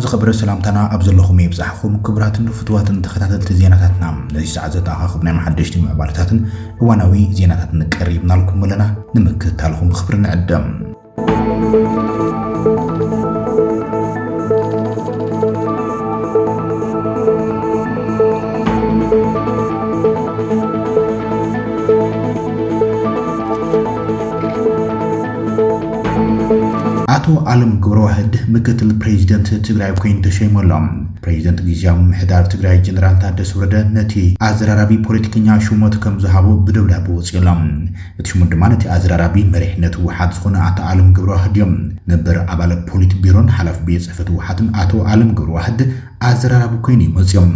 زخبر سلامتنا أبزلهم يبزحهم كبرات فتوات تخطات زيناتنا نزي ساعات أخبنا محدش معبارتاتن وانوي زيناتنا قريبنا لكم لنا نمكت لكم خبرنا عدم አቶ ዓለም ገብረዋህድ ምክትል ፕሬዝዳንት ትግራይ ኮይን ተሸይሞሎም ፕሬዝዳንት ጊዜያዊ ምሕዳር ትግራይ ጀነራል ታደሰ ወረደ ነቲ አዘራራቢ ፖለቲከኛ ሹመት ከም ዝሃቦ ብደብዳቤ ወፂሎም እቲ ሹመት ድማ ነቲ አዘራራቢ መሪሕነት ውሓት ዝኾነ አቶ ዓለም ገብረዋህድ እዮም ነበር አባለ ፖሊት ቢሮን ሓላፊ ቤት ጽሕፈት ውሓትን አቶ ዓለም ገብረዋህድ አዘራራቢ ኮይን ይመጽዮም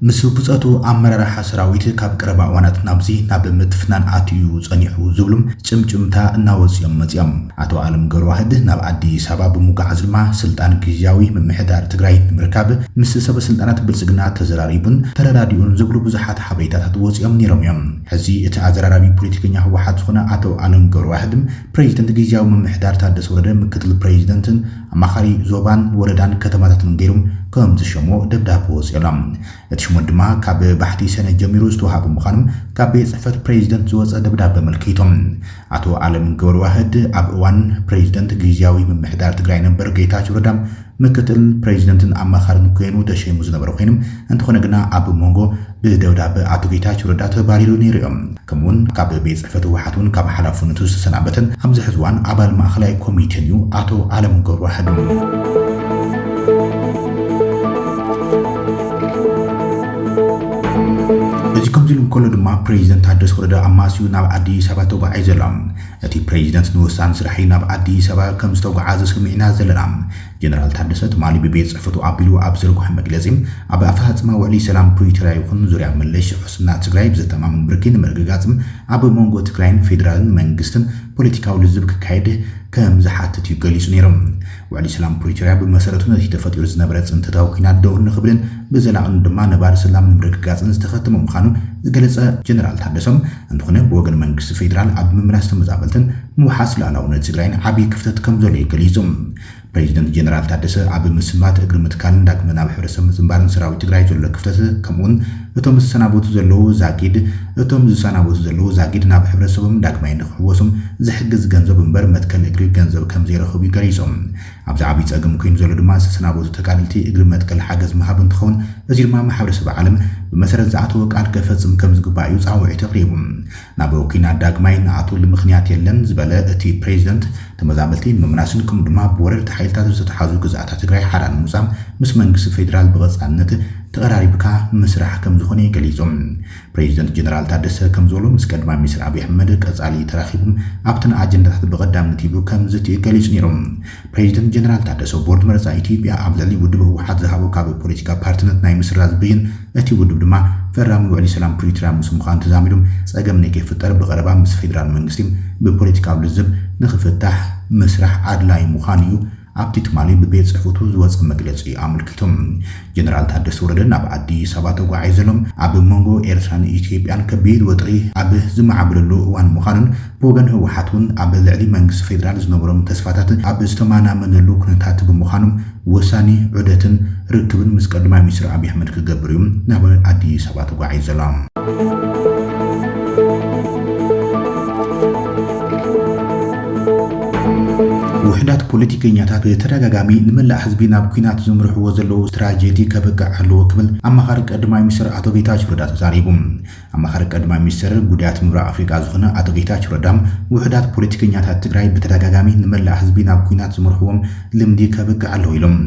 ምስ ብጸቱ አመራርሓ ሰራዊት ካብ ቀረባ ዋናት ናብዚ ናብ ምትፍናን አትዩ ጸኒሑ ዝብሉም ጭምጭምታ እናወጽዮም መጽዮም አቶ ዓለም ገብረዋህድ ናብ አዲስ አበባ በሙጋዝ ድማ ስልጣን ጊዜያዊ ምሕዳር ትግራይ ምርካብ ምስ ሰበ ስልጣናት ብልጽግና ተዘራሪቡን ተረዳዲኡን ዝብሉ ብዙሓት ሓበሬታታት ወጽዮም ነይሮም እዮም ሕዚ እቲ አዘራራቢ ፖለቲከኛ ህወሓት ዝኾነ አቶ ዓለም ገብረዋህድ ፕሬዝዳንት ጊዜያዊ ምሕዳር ታደሰ ወረደ ምክትል ፕሬዝዳንትን አማኻሪ ዞባን ወረዳን ከተማታትን ገይሮም ከም ዝሸሞ ደብዳቤ ወጽዮም እቲ ሽሞት ድማ ካብ ባሕቲ ሰነ ጀሚሩ ዝተዋሃበ ምዃኑም ካብ ቤት ጽሕፈት ፕሬዝዳንት ዝወጸ ደብዳቤ መልኪቶም አቶ ዓለም ገብረዋህድ ኣብ እዋን ፕሬዝዳንት ጊዜያዊ ምሕዳር ትግራይ ነበር ጌታቸው ረዳ ምክትል ፕሬዝዳንትን አማኻሪን ኮይኑ ተሸይሙ ዝነበረ ኮይኖም እንተኾነ ግና ኣብ ሞንጎ ብደብዳቤ አቶ ጌታቸው ረዳ ተባሪሩ ነይሮም ከምኡን ካብ ቤት ጽሕፈት ህወሓትን ካብ ሓላፍነቱ ዝተሰናበተን ኣብዚ ሕዚ እዋን ኣባል ማእኸላይ ኮሚቴን እዩ አቶ ዓለም ገብረዋህድ እዚ ከምዚሉም ከሎ ድማ ፕሬዝዳንት ታደሰ ወረደ ኣማሲዩ ናብ አዲስ አበባ ተጓዒዙ ዘሎም እቲ ፕሬዝዳንት ንወሳኒ ስራሕ ናብ አዲስ አበባ ከም ዝተጓዓዘ ሰሚዕና ዘለና ጀነራል ታደሰ ትማሊ ብቤት ጽሕፈቱ ኣቢሉ ኣብ ዝርግሖ መግለጺ ኣብ ኣፈጻጽማ ውዕሊ ሰላም ፕሪቶሪያ ይኹን ዙርያ መለሽ ሕስና ትግራይ ብዘተማምን ብርኪን መርግጋጽም ኣብ ሞንጎ ትግራይን ፌደራልን መንግስትን ፖለቲካዊ ልዝብ ክካየድ ከም ዝሓትት ይገሊጹ ነይሮም ውዕሊ ሰላም ፕሪቶሪያ ብመሰረቱ ነቲ ተፈጢሩ ዝነበረ ጽንተታዊ ኩናት ደው ንኽብልን ብዘላቕን ድማ ነባር ሰላምን ምርግጋጽን ዝተኸተመ ምዃኑ ዝገለጸ ጀነራል ታደሰም እንተኾነ ብወገን መንግስቲ ፌደራል ኣብ ምምራስ ተመዛበልትን ምውሓስ ሉዓላውነት ትግራይን ዓብዪ ክፍተት ከም ዘሎ ይገሊጹም ፕሬዝዳንት ጀነራል ታደሰ ኣብ ምስማት እግሪ ምትካልን ዳግመ ናብ ሕብረተሰብ ምጽንባርን ሰራዊት ትግራይ ዘሎ ክፍተት ከምኡን እቶም ዝሰናበቱ ዘለዉ ዛጊድ ናብ ሕብረተሰቦም ዳግማይ ንኽሕወሶም ዝሕግዝ ገንዘብ እምበር መትከል እግሪ ገንዘብ ከም ዘይረኽቡ ይገሊጾም ኣብዚ ዓብዪ ጸገም ኮይኑ ዘሎ ድማ ዝተሰናበቱ ተቃልልቲ እግሪ መትከል ሓገዝ ምሃብ እንትኸውን እዚ ድማ ማሕበረሰብ ዓለም ብመሰረት ዝኣተወ ቃል ከፈጽም ከም ዝግባእ እዩ ጻውዒት ኣቕሪቡ ናብ ኩናት ዳግማይ ንኣትወሉ ምኽንያት የለን ዝበለ እቲ ፕሬዝዳንት ተመዛበልቲ ምምናስን ከም ድማ ብወረርቲ ሓይልታት ዝተሓዙ ግዛኣታት ትግራይ ሓራ ንምውፃእ ምስ መንግስቲ ፌደራል ብቐጻልነት ተቐራሪብካ ምስራሕ ከም ዝኾነ ይገሊጾም ፕሬዝዳንት ጀነራል ታደሰ ከም ዝበሎ ምስ ቀዳማይ ሚኒስትር አብይ አሕመድ ቀጻሊ ተራኺቦም ኣብተን አጀንዳታት ብቐዳምነት ይብሉ ከም ዝገሊጹ ነይሮም ፕሬዝዳንት ጀነራል ታደሰ ቦርድ መረፃ ኢትዮጵያ ኣብ ልዕሊ ውድብ ህወሓት ዝሃቦ ካብ ፖለቲካ ፓርቲነት ናይ ምስራዝ ብይን እቲ ውድብ ድማ ፈራሚ ውዕሊ ሰላም ፕሪቶሪያ ምስ ምዃኑ ተዛሚዶም ጸገም ንከይፍጠር ብቐረባ ምስ ፌደራል መንግስቲ ብፖለቲካዊ ልዝብ ንኽፍታሕ ምስራሕ ኣድላይ ምዃኑ እዩ ኣብቲ ትማሊ ብቤት ጽሕፈቱ ዝወፀ መግለጺ ኣመልኪቶም ጀነራል ታደሰ ወረደ ናብ አዲስ አበባ ተጓዒዙ ዘሎም ኣብ ሞንጎ ኤርትራን ኢትዮጵያን ከቢድ ወጥሪ ኣብ ዝመዓብለሉ እዋን ምዃኑን ብወገን ህወሓትን ኣብ ልዕሊ መንግስቲ ፌደራል ዝነበሮም ተስፋታት ኣብ ዝተማናመነሉ ኩነታት ብምዃኖም ወሳኒ ዑደትን ርክብን ምስ ቀዳማይ ሚኒስትር አብይ አሕመድ ክገብር እዩ ናብ አዲስ አበባ ተጓዒዙ ዘሎም ውሕዳት ፖለቲከኛታት በተደጋጋሚ ንመላእ ህዝቢ ናብ ኩናት ዝምርሕዎ ዘለዉ ስትራቴጂ ከበቅዕ ኣለዎ ክብል ኣማኻሪ ቀዳማይ ሚኒስትር አቶ ጌታቸው ረዳ ተዛሪቡ ኣማኻሪ ቀዳማይ ሚኒስትር ጉዳያት ምብራቕ ኣፍሪካ ዝኾነ አቶ ጌታቸው ረዳ ውሕዳት ፖለቲከኛታት ትግራይ በተደጋጋሚ ንመላእ ህዝቢ ናብ ኩናት ዝምርሕዎም ልምዲ ከበቅዕ ኣለዎ ኢሎም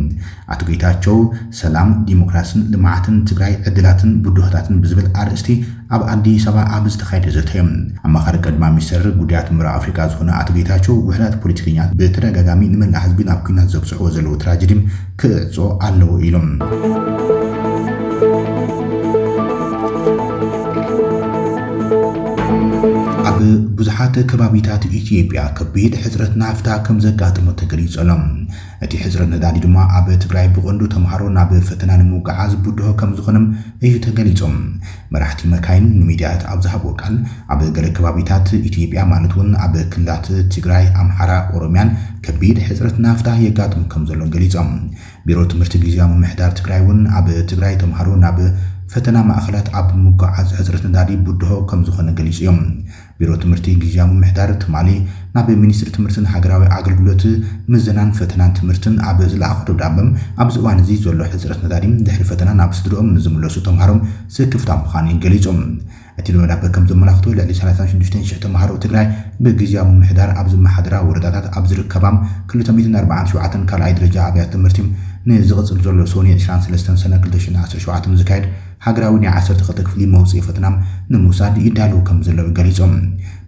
አቶ ጌታቸው ሰላም ዲሞክራሲን ልምዓትን ትግራይ ዕድላትን ብድሆታትን ብዝብል ኣርእስቲ ኣብ አዲስ አበባ ኣብ ዝተኻየደ ዘተዮም ኣማኻሪ ቀዳማይ ሚኒስትር ጉዳያት ምብራቕ ኣፍሪካ ዝኾነ አቶ ጌታቸው ውሕዳት ፖለቲከኛታት በተደጋጋሚ ንመላእ ህዝቢ ናብ ኩናት ዘብጽሕዎ ዘለዉ ትራጀዲ ክዕጾ ኣለዎ ኢሎም ኣብ ብዙሓት ከባቢታት ኢትዮጵያ ከቢድ ሕጽረት ናፍታ ከም ዘጋጥሞ ተገሊጾሎም እቲ ሕጽረት ነዳዲ ድማ ኣብ ትግራይ ብቐንዱ ተምሃሮ ናብ ፈተና ንምውቃዕ ዝብድሆ ከም ዝኾነም እዩ ተገሊጾም መራሕቲ መካይን ንሚድያት ኣብ ዝሃብዎ ቃል ኣብ ገለ ከባቢታት ኢትዮጵያ ማለት እውን ኣብ ክልላት ትግራይ ኣምሓራ ኦሮምያን ከቢድ ሕጽረት ናፍታ የጋጥም ከም ዘሎ ገሊጾም ቢሮ ትምህርቲ ጊዜያዊ ምምሕዳር ትግራይ እውን ኣብ ትግራይ ተምሃሮ ናብ ፈተና ማእኸላት ኣብ ምጓዓዝ ሕፅረት ነዳዲ ቡድሆ ከም ዝኾነ ገሊጹ እዮም። ቢሮ ትምህርቲ ጊዜያዊ ምምሕዳር ትማሊ ናብ ሚኒስትሪ ትምህርትን ሃገራዊ ኣገልግሎት ምዘናን ፈተናን ትምህርትን ኣብ ዝለኣኾ ደብዳበም ኣብዚ እዋን እዚ ዘሎ ሕፅረት ነዳዲ ድሕሪ ፈተና ናብ ስድሮኦም ንዝምለሱ ተምሃሮም ስክፍታ ምዃኑ ገሊጾም። እቲ ደብዳበ ከም ዘመላኽቶ ልዕሊ 36,000 ተምሃሮ ትግራይ ብጊዜያዊ ምምሕዳር ኣብ ዝመሓደራ ወረዳታት ኣብ ዝርከባ 247 ካልኣይ ደረጃ ኣብያተ ትምህርቲ ንዝቕፅል ዘሎ ሶኒ 23 ሰነ 2017 ዝካየድ ሃገራዊ ናይ 12 ክፍሊ መውፅኢ ፈተና ንምውሳድ ይዳለው ከም ዘለው ገሊጾም።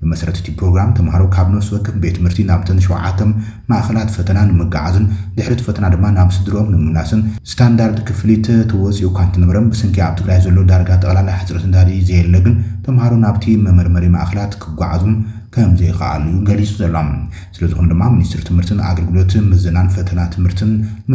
ብመሰረት እቲ ፕሮግራም ተምሃሮ ካብ ነፍሲ ወከፍ ቤት ትምህርቲ ናብ 7 ማእኸላት ፈተና ንምጋዓዝን ድሕሪ ፈተና ድማ ናብ ስድሮኦም ንምምላስን ስታንዳርድ ክፍሊት ተወፂኡ እኳ እንትነበረም ብሰንኪ ኣብ ትግራይ ዘሎ ዳርጋ ጠቕላላ ሕፅረት ነዳዲ ዘየለ ግን ተምሃሮ ናብቲ መመርመሪ ማእኸላት ክጓዓዙም ከም ዘይከኣሉ ገሊጹ ዘሎ። ስለዝኾነ ድማ ሚኒስትሪ ትምህርትን ኣገልግሎት ምዘናን ፈተና ትምህርትን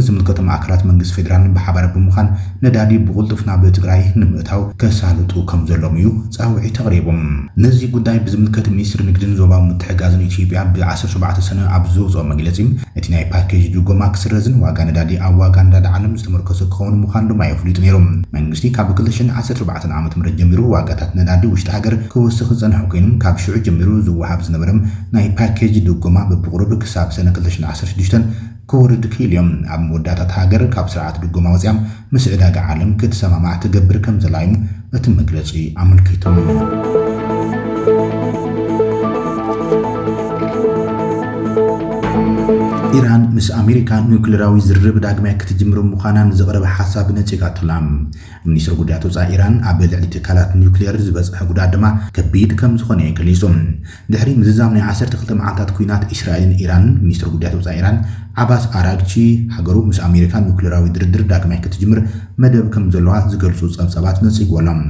ዝምልከቶ ማእከላት መንግስቲ ፌደራል ብሓባር ብምዃን ነዳዲ ብቁልጡፍ ናብ ትግራይ ንምእታው ከሳልጡ ከም ዘሎም እዩ ፃውዒት ተቕሪቦም። ነዚ ጉዳይ ብዝምልከት ሚኒስትሪ ንግድን ዞባዊ ምትሕግጋዝን ኢትዮጵያ ብ17 ሰነ ኣብ ዘውፅኦ መግለፂ እቲ ናይ ፓኬጅ ድጎማ ክስረዝን ዋጋ ነዳዲ ኣብ ዋጋ ነዳዲ ዓለም ዝተመርኮሰ ክኸውን ምዃኑ ድማ የፍልጡ ነይሮም። መንግስቲ ካብ 2014 ዓ.ም ጀሚሩ ዋጋታት ነዳዲ ውሽጢ ሃገር ክወስኽ ዝፀንሐ ኮይኑ ካብ ሽዑ ጀሚሩ ዝወሃብ ዝነበረም ናይ ፓኬጅ ድጎማ በብቁርብ ክሳብ ሰነ 2016 ክወርድ ክኢልዮም ኣብ መወዳእታት ሃገር ካብ ስርዓት ድጎማ ወፅያም ምስ ዕዳጋ ዓለም ክትሰማማዕ ትገብር ከም ዘላ እዩ እቲ መግለፂ ኣመልኪቱ። ኢራን ምስ ኣሜሪካ ኒውክሌራዊ ዝርርብ ዳግማይ ክትጅምር ምዃናን ዝቐረበ ሓሳብ ነፂቃትላ። ሚኒስትሪ ጉዳያት ወፃኢ ኢራን ኣብ ልዕሊ ትካላት ኒውክሌር ዝበፅሐ ጉዳት ድማ ከቢድ ከም ዝኾነ ገሊጹ። ድሕሪ ምዝዛም ናይ 12 መዓልታት ኩናት እስራኤልን ኢራንን ሚኒስትሪ ጉዳያት ወፃኢ ኢራን ዓባስ ኣራግቺ ሃገሩ ምስ ኣሜሪካ ኒውክሌራዊ ድርድር ዳግማይ ክትጅምር መደብ ከም ዘለዋ ዝገልጹ ጸብጸባት ነፂግዎሎም።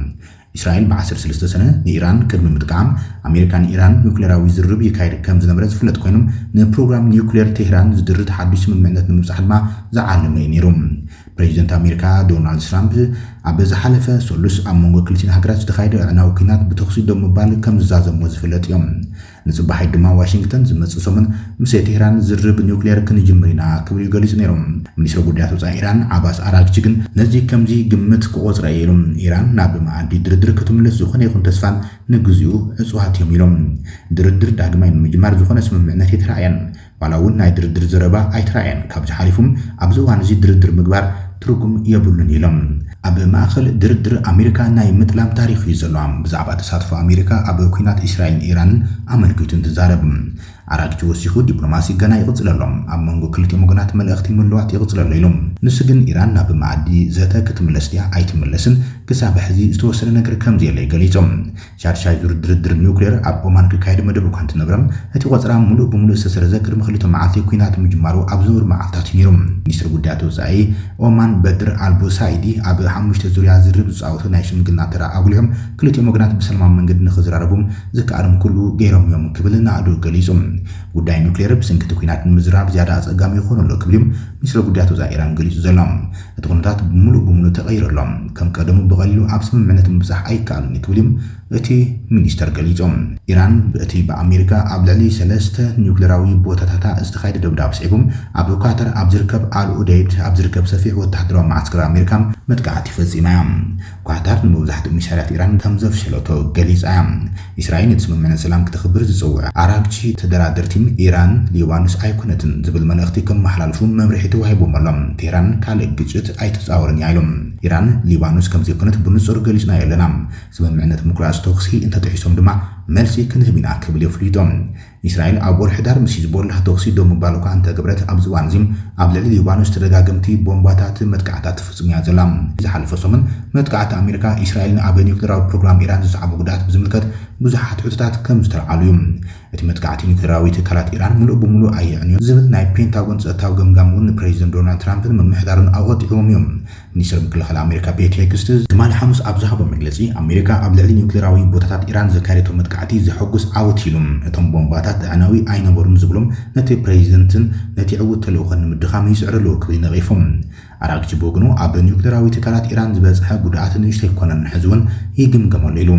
እስራኤል ብ13 ሰነ ንኢራን ቅድሚ ምጥቃም ኣሜሪካን ኢራን ኒውክሌራዊ ዝርርብ ይካየድ ከም ዝነበረ ዝፍለጥ ኮይኑ ንፕሮግራም ኒውክሌር ቴህራን ዝድርት ሓዱሽ ስምምዕነት ንምብፃሕ ድማ ዝዓለመ እዩ ነይሩ። ፕሬዚደንት ኣሜሪካ ዶናልድ ትራምፕ ኣብ ዝሓለፈ ሰሉስ ኣብ መንጎ ክልቲን ሃገራት ዝተኻየደ ዕናዊ ኩናት ብተኽሲ ዶ ምባል ከም ዝዛዘምዎ ዝፍለጥ እዮም። ንፅባሓይ ድማ ዋሽንግተን ዝመፅእ ሰሙን ምስ ቴህራን ዝርርብ ኒውክሌር ክንጅምር ኢና ክብሉ ገሊጹ ነይሮም። ሚኒስትሪ ጉዳያት ወፃኢ ኢራን ዓባስ ኣራግቺ ግን ነዚ ከምዚ ግምት ክቆፅረ ኢሎም ኢራን ናብ መኣዲ ድርድር ክትምለስ ዝኾነ ይኹን ተስፋን ንግዚኡ እፅዋት እዮም ኢሎም። ድርድር ዳግማይ ንምጅማር ዝኾነ ስምምዕነት የተረኣየን ዋላ እውን ናይ ድርድር ዘረባ ኣይተረኣየን። ካብዚ ሓሊፉም ኣብዚ እዋን እዚ ድርድር ምግባር ትርጉም የብሉን ኢሎም። ኣብ ማእኸል ድርድር ኣሜሪካ ናይ ምጥላም ታሪክ እዩ ዘለዋ። ብዛዕባ ተሳትፎ ኣሜሪካ ኣብ ኩናት እስራኤልን ኢራንን ኣመልኪቱ እንትዛረብ ኣራግቺ ወሲኹ ዲፕሎማሲ ገና ይቕፅለሎም ኣብ መንጎ ክልቲኦም ወገናት መልእኽቲ ምልዋጥ ይቕፅለሎ ኢሎም። ንሱ ግን ኢራን ናብ መኣዲ ዘተ ክትምለስ ድያ ኣይትምለስን ክሳብ ሕዚ ዝተወሰነ ነገር ከም ዘየለ ገሊፆም። ሻድሻይ ዙር ድርድር ኒውክሌር ኣብ ኦማን ክካየድ መደብ እኳ እንትነበረም እቲ ቆፅራ ሙሉእ ብምሉእ ዝተሰረዘ ቅድሚ 2 መዓልቲ ኩናት ምጅማሩ ኣብ ዝውር መዓልታት እዩ ነይሮም። ሚኒስትሪ ጉዳያት ወፃኢ ኦማን በድር አልቡሳይዲ ኣብ 5 ዙርያ ዝርብ ዝፃወቱ ናይ ሽምግልና ተራ ኣጉሊሖም ክልቲኦም ወገናት ብሰላማዊ መንገዲ ንኽዝራረቡም ዝከኣሎም ኩሉ ገይሮም እዮም ክብል ናዕዱ ገሊፆም። ጉዳይ ኒውክሌር ብስንክቲ ኩናት ንምዝራብ ዝያዳ ኣፀጋሚ ይኾነሉ ክብል ሚኒስትሪ ጉዳያት ወፃኢ ኢራን ገሊጹ ዘሎም። እቲ ኩነታት ብምሉእ ተቐይረሎም ከም ቀደሙ ብቐሊሉ ኣብ ስምምዕነት ምብፃሕ ኣይከኣልን ክብል እቲ ሚኒስተር ገሊፆም። ኢራን በቲ በአሜሪካ ኣብ ልዕሊ 3 ኒውክሌራዊ ቦታታት ዝተኻየደ ደብዳብ ስዒቦም ኣብ ኳተር ኣብ ዝርከብ አልኡደይድ ኣብ ዝርከብ ሰፊሕ ወታደራዊ ማዕስከር ኣሜሪካ መጥቃዕቲ ፈጺማ እያ። ኳተር ንመብዛሕትኡ ሚሳይላት ኢራን ከም ዘፍሸለቶ ገሊጻ እያ። እስራኤል እቲ ስምምዕነት ሰላም ክትኽብር ዝፅውዕ ኣራግቺ ተደራደርቲ ኢራን ሊባኖስ ኣይኮነትን ዝብል መልእኽቲ ከመሓላልፉ መምርሒ ተዋሂቦም ኣሎም። ቴህራን ካልእ ግጭት ኣይተፃወርን እያ ኢሎም። ኢራን ሊባኖስ ከም ዘይኮነት ብንጹር ገሊጽና የለና ስምምዕነት ምኩራዝ ተኽሲ እንተጥሒሶም ድማ መልሲ ክንህብ ኢና ክብል የፍልጦም። እስራኤል ኣብ ወርሒ ዳር ምስ ሂዝቦላህ ተኽሲ ዶ ምባል እኳ እንተገብረት ኣብዚ እዋን እዚ ኣብ ልዕሊ ሊባኖስ ተደጋገምቲ ቦምባታት መጥቃዕታት ትፍፅም እያ ዘላ። ዝሓለፈ ሰሙን መጥቃዕቲ ኣሜሪካ እስራኤልን ኣብ ኒውክሌራዊ ፕሮግራም ኢራን ዝሰዓበ ጉዳት ብዝምልከት ብዙሓት ሕቶታት ከም ዝተለዓሉ እዩ። እቲ መጥቃዕቲ ኒውክሌራዊ ትካላት ኢራን ሙሉእ ብምሉእ ኣየዕንዮ ዝብል ናይ ፔንታጎን ፀጥታዊ ገምጋም እውን ፕሬዚደንት ዶናልድ ትራምፕን ምምሕዳርን ኣወጢዕዎም እዮም። ሚኒስትር ምክልኻል ኣሜሪካ ፔት ሄግስት ትማሊ ሓሙስ ኣብ ዝሃቦ መግለፂ ኣሜሪካ ኣብ ልዕሊ ኒውክሌራዊ ቦታታት ኢራን ዘካየደቶ መጥቃዕቲ ዘሐጉስ ዓወት ኢሎም እቶም ቦምባታት ዕናዊ ኣይነበሩን ዝብሎም ነቲ ፕሬዚደንትን ነቲ ዕውት ተልእኾ ንምድኻም ይስዕረሉ ክብል ነቒፎም። አራግቺ ቦግኖ ኣብ ኒውክሌራዊ ትካላት ኢራን ዝበጽሐ ጉድኣት ንእሽተይ ኮነን ሕዝውን ይግምገመሉ ኢሉ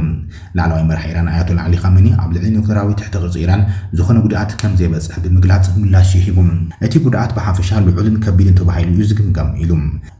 ላዕለዋይ መራሒ ኢራን ኣያቶላ ዓሊ ኻሜኒ ኣብ ልዕሊ ኒውክሌራዊ ትሕቲ ቅርጺ ኢራን ዝኾነ ጉድኣት ከም ዘይበጽሕ ብምግላጽ ምላሽ ይሂቡ እቲ ጉድኣት ብሓፈሻ ልዑልን ከቢድን ተባሂሉ እዩ ዝግምገም ኢሉ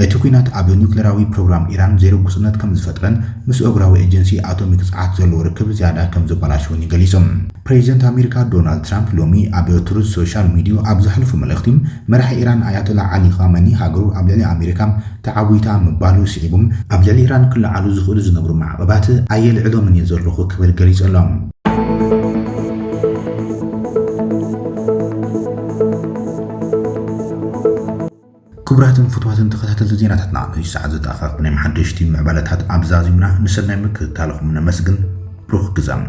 እቲ ኩናት ኣብ ኒውክሌራዊ ፕሮግራም ኢራን ዘይርጉጽነት ከም ዝፈጥረን ምስ እግራዊ ኤጀንሲ ኣቶሚክ ጸዓት ዘለዎ ርክብ ዝያዳ ከም ዘበላሽውን ይገሊጾም ፕሬዚደንት ኣሜሪካ ዶናልድ ትራምፕ ሎሚ ኣብ ትሩዝ ሶሻል ሚድያ ኣብ ዝሓለፉ መልእኽቲ መራሒ ኢራን ኣያቶላ ዓሊ ኻሜኒ ሃገሩ ኣብ ልዕሊ ኣሜሪካ ተዓዊታ ምባሉ ስዒቡም ኣብ ልዕሊ ኢራን ክለዓሉ ዝኽእሉ ዝነብሩ ማዕቀባት ኣየልዕሎምን እየ ዘለኹ ክብል ገሊጾሎም ክቡራትን ፍትዋትን ተኸታተልቲ ዜናታትና ነዚ ሰዓት ዝጠኣኻኽቡ ናይ ሓደሽቲ ምዕባለታት ኣብዛዚምና ንሰናይ ምክትታልኹም ነመስግን ብሩኽ ግዛም